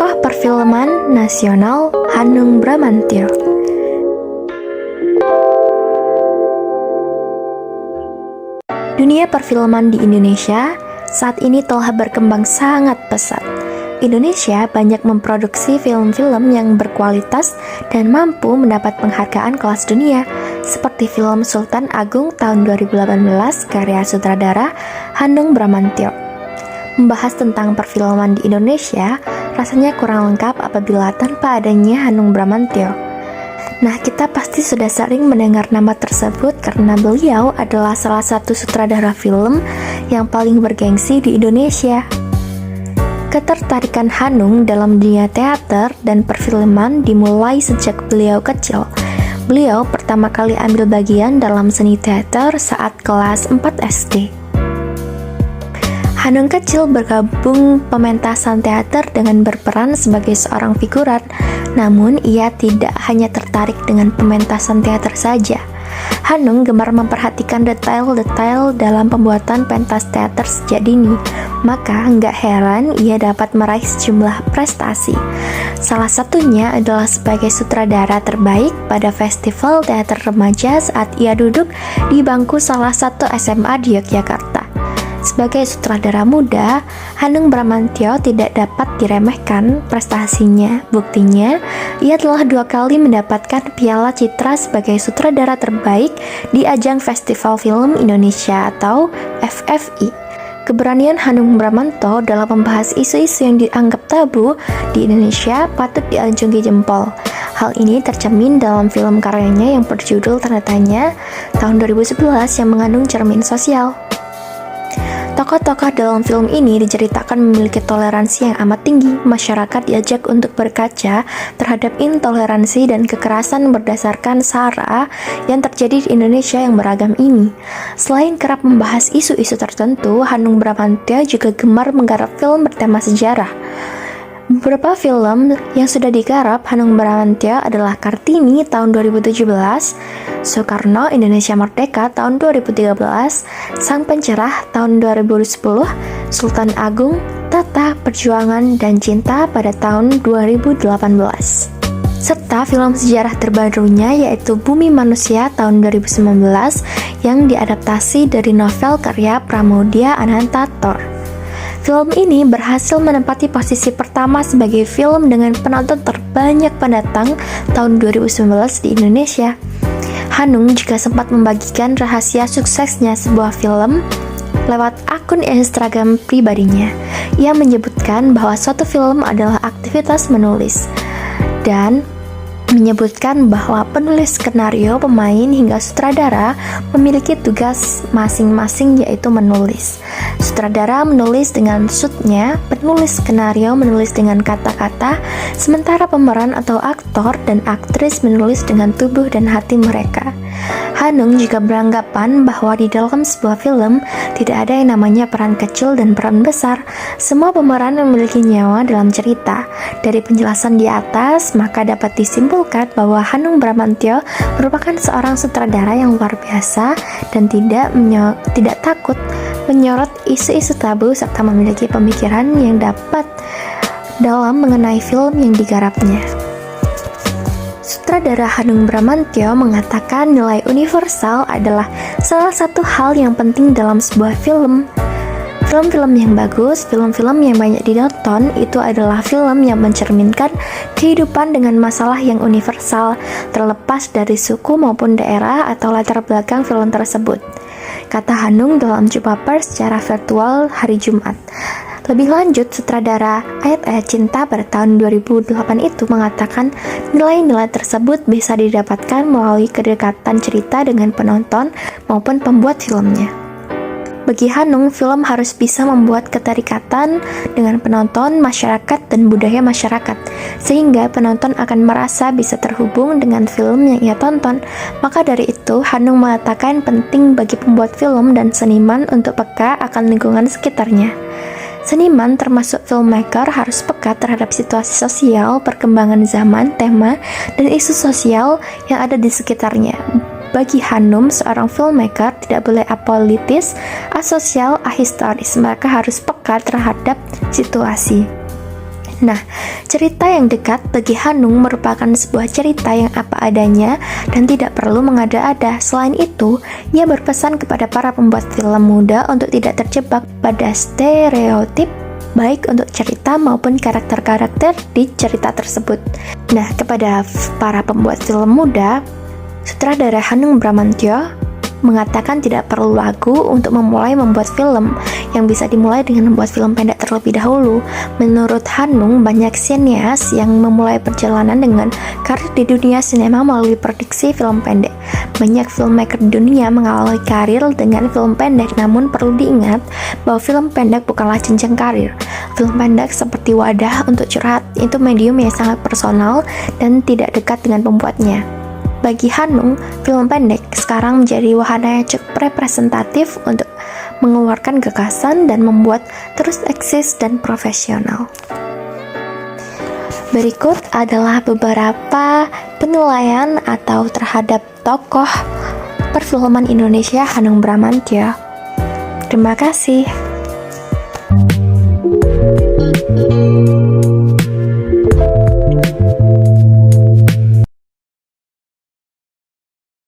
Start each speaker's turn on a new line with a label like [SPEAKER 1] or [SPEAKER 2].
[SPEAKER 1] tokoh perfilman nasional Hanung Bramantyo. Dunia perfilman di Indonesia saat ini telah berkembang sangat pesat. Indonesia banyak memproduksi film-film yang berkualitas dan mampu mendapat penghargaan kelas dunia, seperti film Sultan Agung tahun 2018 karya sutradara Hanung Bramantyo. Membahas tentang perfilman di Indonesia rasanya kurang lengkap apabila tanpa adanya Hanung Bramantyo. Nah, kita pasti sudah sering mendengar nama tersebut karena beliau adalah salah satu sutradara film yang paling bergengsi di Indonesia. Ketertarikan Hanung dalam dunia teater dan perfilman dimulai sejak beliau kecil. Beliau pertama kali ambil bagian dalam seni teater saat kelas 4 SD. Hanung kecil bergabung pementasan teater dengan berperan sebagai seorang figuran, namun ia tidak hanya tertarik dengan pementasan teater saja. Hanung gemar memperhatikan detail-detail dalam pembuatan pentas teater sejak dini, maka nggak heran ia dapat meraih sejumlah prestasi. Salah satunya adalah sebagai sutradara terbaik pada festival teater remaja saat ia duduk di bangku salah satu SMA di Yogyakarta. Sebagai sutradara muda, Hanung Bramantyo tidak dapat diremehkan prestasinya. Buktinya, ia telah 2 kali mendapatkan Piala Citra sebagai sutradara terbaik di ajang Festival Film Indonesia atau FFI. Keberanian Hanung Bramantyo dalam membahas isu-isu yang dianggap tabu di Indonesia patut diacungi jempol. Hal ini tercermin dalam film karyanya yang berjudul Tanda Tanya tahun 2011 yang mengandung cermin sosial. Tokoh-tokoh dalam film ini diceritakan memiliki toleransi yang amat tinggi. Masyarakat diajak untuk berkaca terhadap intoleransi dan kekerasan berdasarkan SARA yang terjadi di Indonesia yang beragam ini. Selain kerap membahas isu-isu tertentu, Hanung Bramantyo juga gemar menggarap film bertema sejarah. Beberapa film yang sudah digarap Hanung Bramantyo adalah Kartini tahun 2017, Soekarno Indonesia Merdeka tahun 2013, Sang Pencerah tahun 2010, Sultan Agung, Tata, Perjuangan, dan Cinta pada tahun 2018. Serta film sejarah terbarunya yaitu Bumi Manusia tahun 2019 yang diadaptasi dari novel karya Pramoedya Anantathur. Film ini berhasil menempati posisi pertama sebagai film dengan penonton terbanyak pendatang tahun 2019 di Indonesia. Hanung juga sempat membagikan rahasia suksesnya sebuah film lewat akun Instagram pribadinya. Ia menyebutkan bahwa suatu film adalah aktivitas menulis dan menyebutkan bahwa penulis skenario, pemain, hingga sutradara memiliki tugas masing-masing yaitu menulis. Sutradara menulis dengan shootnya, penulis skenario menulis dengan kata-kata, sementara pemeran atau aktor dan aktris menulis dengan tubuh dan hati mereka. Hanung juga beranggapan bahwa di dalam sebuah film tidak ada yang namanya peran kecil dan peran besar. Semua pemeran memiliki nyawa dalam cerita. Dari penjelasan di atas, maka dapat disimpulkan bahwa Hanung Bramantyo merupakan seorang sutradara yang luar biasa dan tidak takut menyorot isu-isu tabu serta memiliki pemikiran yang dapat dalam mengenai film yang digarapnya. Sutradara Hanung Bramantyo mengatakan nilai universal adalah salah satu hal yang penting dalam sebuah film. Film-film yang bagus, film-film yang banyak ditonton, itu adalah film yang mencerminkan kehidupan dengan masalah yang universal, terlepas dari suku maupun daerah atau latar belakang film tersebut, kata Hanung dalam jumpa pers secara virtual hari Jumat. Lebih lanjut, sutradara Ayat-Ayat Cinta pada tahun 2008 itu mengatakan nilai-nilai tersebut bisa didapatkan melalui kedekatan cerita dengan penonton maupun pembuat filmnya. Bagi Hanung, film harus bisa membuat keterikatan dengan penonton, masyarakat, dan budaya masyarakat, sehingga penonton akan merasa bisa terhubung dengan film yang ia tonton. Maka dari itu, Hanung mengatakan penting bagi pembuat film dan seniman untuk peka akan lingkungan sekitarnya. Seniman termasuk filmmaker harus peka terhadap situasi sosial, perkembangan zaman, tema, dan isu sosial yang ada di sekitarnya. Bagi Hanum, seorang filmmaker tidak boleh apolitis, asosial, ahistoris. Mereka harus peka terhadap situasi. Nah, Cerita yang dekat bagi Hanung merupakan sebuah cerita yang apa adanya dan tidak perlu mengada-ada. Selain itu, ia berpesan kepada para pembuat film muda untuk tidak terjebak pada stereotip baik untuk cerita maupun karakter-karakter di cerita tersebut. Nah, kepada para pembuat film muda, sutradara Hanung Bramantyo mengatakan tidak perlu lagu untuk memulai membuat film, yang bisa dimulai dengan membuat film pendek terlebih dahulu. Menurut Hanung, banyak sinias yang memulai perjalanan dengan karir di dunia sinema melalui produksi film pendek. Banyak filmmaker di dunia mengawali karir dengan film pendek, namun perlu diingat bahwa film pendek bukanlah jenjang karir. Film pendek seperti wadah untuk curhat, itu medium yang sangat personal dan tidak dekat dengan pembuatnya. Bagi Hanung, film pendek sekarang menjadi wahana yang cukup representatif untuk mengeluarkan gagasan dan membuat terus eksis dan profesional. Berikut adalah beberapa penilaian atau terhadap tokoh perfilman Indonesia Hanung Bramantyo. Terima kasih.